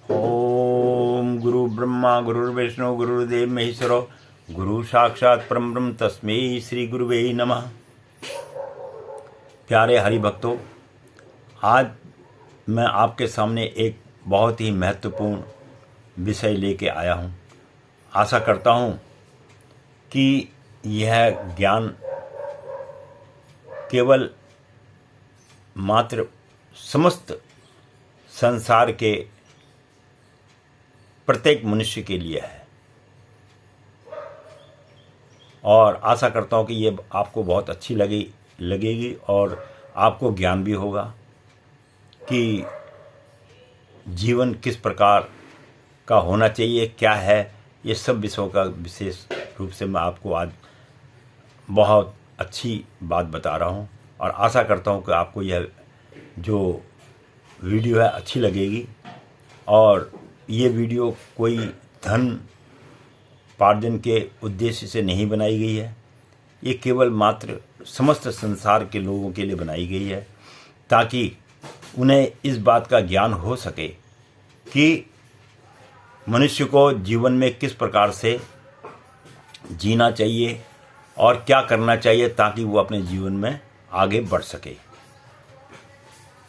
ओम गुरु ब्रह्मा गुरुर्विष्णु गुरुर्देव महेश्वरो गुरु साक्षात परम ब्रह्म तस्मै श्री गुरुवे नमः। प्यारे हरि भक्तों, आज मैं आपके सामने एक बहुत ही महत्वपूर्ण विषय लेके आया हूँ। आशा करता हूँ कि यह ज्ञान केवल मात्र समस्त संसार के प्रत्येक मनुष्य के लिए है, और आशा करता हूँ कि ये आपको बहुत अच्छी लगेगी और आपको ज्ञान भी होगा कि जीवन किस प्रकार का होना चाहिए, क्या है, ये सब विषयों का विशेष रूप से मैं आपको आज बहुत अच्छी बात बता रहा हूँ। और आशा करता हूँ कि आपको यह जो वीडियो है अच्छी लगेगी। और ये वीडियो कोई धन उपार्जन के उद्देश्य से नहीं बनाई गई है, ये केवल मात्र समस्त संसार के लोगों के लिए बनाई गई है, ताकि उन्हें इस बात का ज्ञान हो सके कि मनुष्य को जीवन में किस प्रकार से जीना चाहिए और क्या करना चाहिए ताकि वो अपने जीवन में आगे बढ़ सके।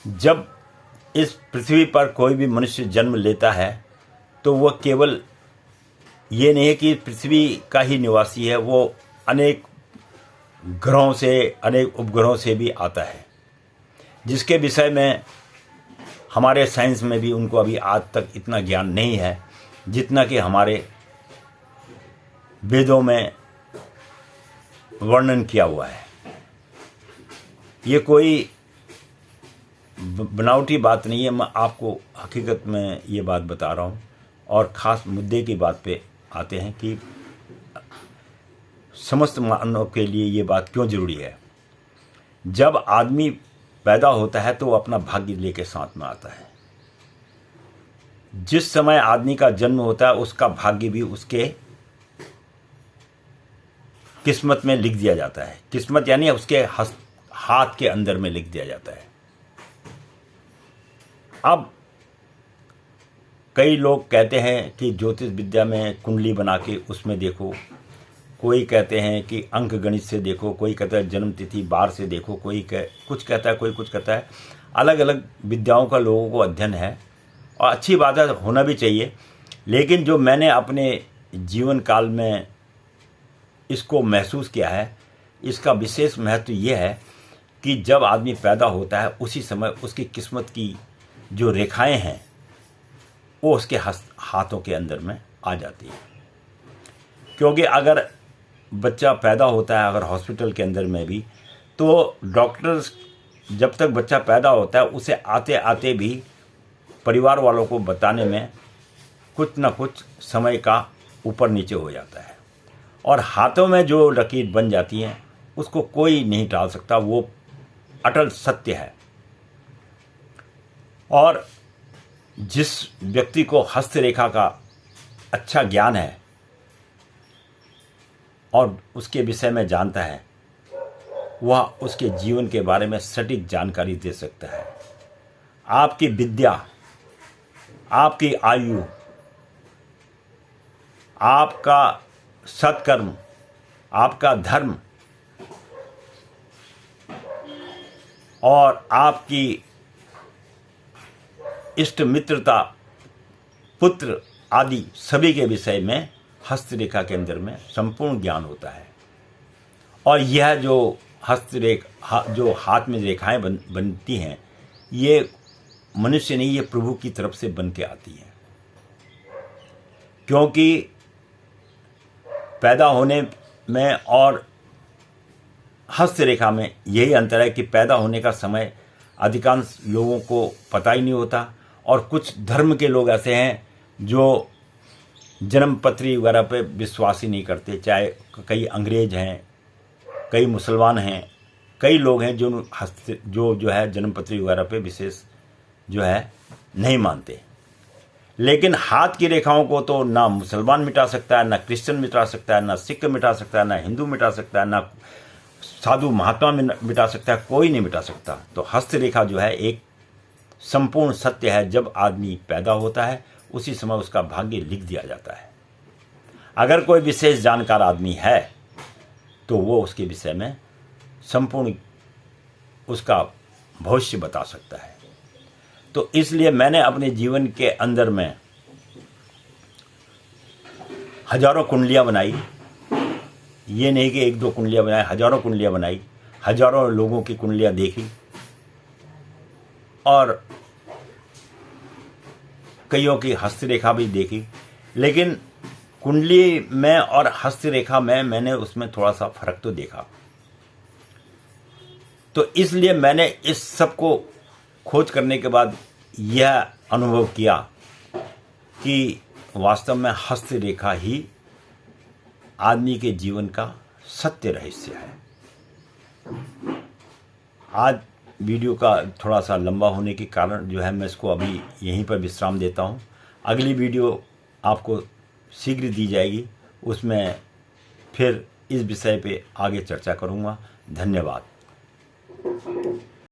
जब इस पृथ्वी पर कोई भी मनुष्य जन्म लेता है तो वह केवल ये नहीं है कि पृथ्वी का ही निवासी है, वो अनेक ग्रहों से, अनेक उपग्रहों से भी आता है, जिसके विषय में हमारे साइंस में भी उनको अभी आज तक इतना ज्ञान नहीं है जितना कि हमारे वेदों में वर्णन किया हुआ है। ये कोई बनावटी बात नहीं है, मैं आपको हकीकत में ये बात बता रहा हूँ। और ख़ास मुद्दे की बात पे आते हैं कि समस्त मानव के लिए ये बात क्यों ज़रूरी है। जब आदमी पैदा होता है तो वो अपना भाग्य लेके साथ में आता है। जिस समय आदमी का जन्म होता है उसका भाग्य भी उसके किस्मत में लिख दिया जाता है। किस्मत यानी उसके हाथ के अंदर में लिख दिया जाता है। अब कई लोग कहते हैं कि ज्योतिष विद्या में कुंडली बना के उसमें देखो, कोई कहते हैं कि अंक गणित से देखो, कोई कहता है जन्म तिथि बार से देखो, कुछ कहता है, कोई कुछ कहता है। अलग अलग विद्याओं का लोगों को अध्ययन है और अच्छी बात है, होना भी चाहिए। लेकिन जो मैंने अपने जीवन काल में इसको महसूस किया है, इसका विशेष महत्व ये है कि जब आदमी पैदा होता है उसी समय उसकी किस्मत की जो रेखाएं हैं वो उसके हाथों के अंदर में आ जाती है। क्योंकि अगर बच्चा पैदा होता है अगर हॉस्पिटल के अंदर में भी, तो डॉक्टर्स जब तक बच्चा पैदा होता है उसे आते आते भी परिवार वालों को बताने में कुछ ना कुछ समय का ऊपर नीचे हो जाता है। और हाथों में जो लकीर बन जाती हैं उसको कोई नहीं टाल सकता, वो अटल सत्य है। और जिस व्यक्ति को हस्तरेखा का अच्छा ज्ञान है और उसके विषय में जानता है, वह उसके जीवन के बारे में सटीक जानकारी दे सकता है। आपकी विद्या, आपकी आयु, आपका सत्कर्म, आपका धर्म और आपकी इष्ट मित्रता, पुत्र आदि सभी के विषय में हस्तरेखा के अंदर में संपूर्ण ज्ञान होता है। और यह जो हस्तरेखा, जो हाथ में रेखाएं बनती हैं, ये मनुष्य नहीं, ये प्रभु की तरफ से बन के आती हैं। क्योंकि पैदा होने में और हस्तरेखा में यही अंतर है कि पैदा होने का समय अधिकांश लोगों को पता ही नहीं होता। और कुछ धर्म के लोग ऐसे हैं जो जन्मपत्री वगैरह पे विश्वास ही नहीं करते, चाहे कई अंग्रेज हैं, कई मुसलमान हैं, कई लोग हैं जो है जन्मपत्री वगैरह पे विशेष जो है नहीं मानते। लेकिन हाथ की रेखाओं को तो ना मुसलमान मिटा सकता है, ना क्रिश्चियन मिटा सकता है, ना सिख मिटा सकता है, ना हिंदू मिटा सकता है, ना साधु महात्मा मिटा सकता है, कोई नहीं मिटा सकता। तो हस्तरेखा जो है एक संपूर्ण सत्य है। जब आदमी पैदा होता है उसी समय उसका भाग्य लिख दिया जाता है। अगर कोई विशेष जानकार आदमी है तो वो उसके विषय में संपूर्ण उसका भविष्य बता सकता है। तो इसलिए मैंने अपने जीवन के अंदर में हजारों कुंडलियां बनाई। ये नहीं कि एक दो कुंडलियां बनाई, हजारों कुंडलियां बनाई, हजारों लोगों की कुंडलियां देखी और कईयों की हस्तरेखा भी देखी। लेकिन कुंडली में और हस्तरेखा में मैंने उसमें थोड़ा सा फर्क तो देखा। तो इसलिए मैंने इस सब को खोज करने के बाद यह अनुभव किया कि वास्तव में हस्तरेखा ही आदमी के जीवन का सत्य रहस्य है। आज वीडियो का थोड़ा सा लंबा होने के कारण जो है मैं इसको अभी यहीं पर विश्राम देता हूँ। अगली वीडियो आपको शीघ्र दी जाएगी, उसमें फिर इस विषय पे आगे चर्चा करूँगा। धन्यवाद।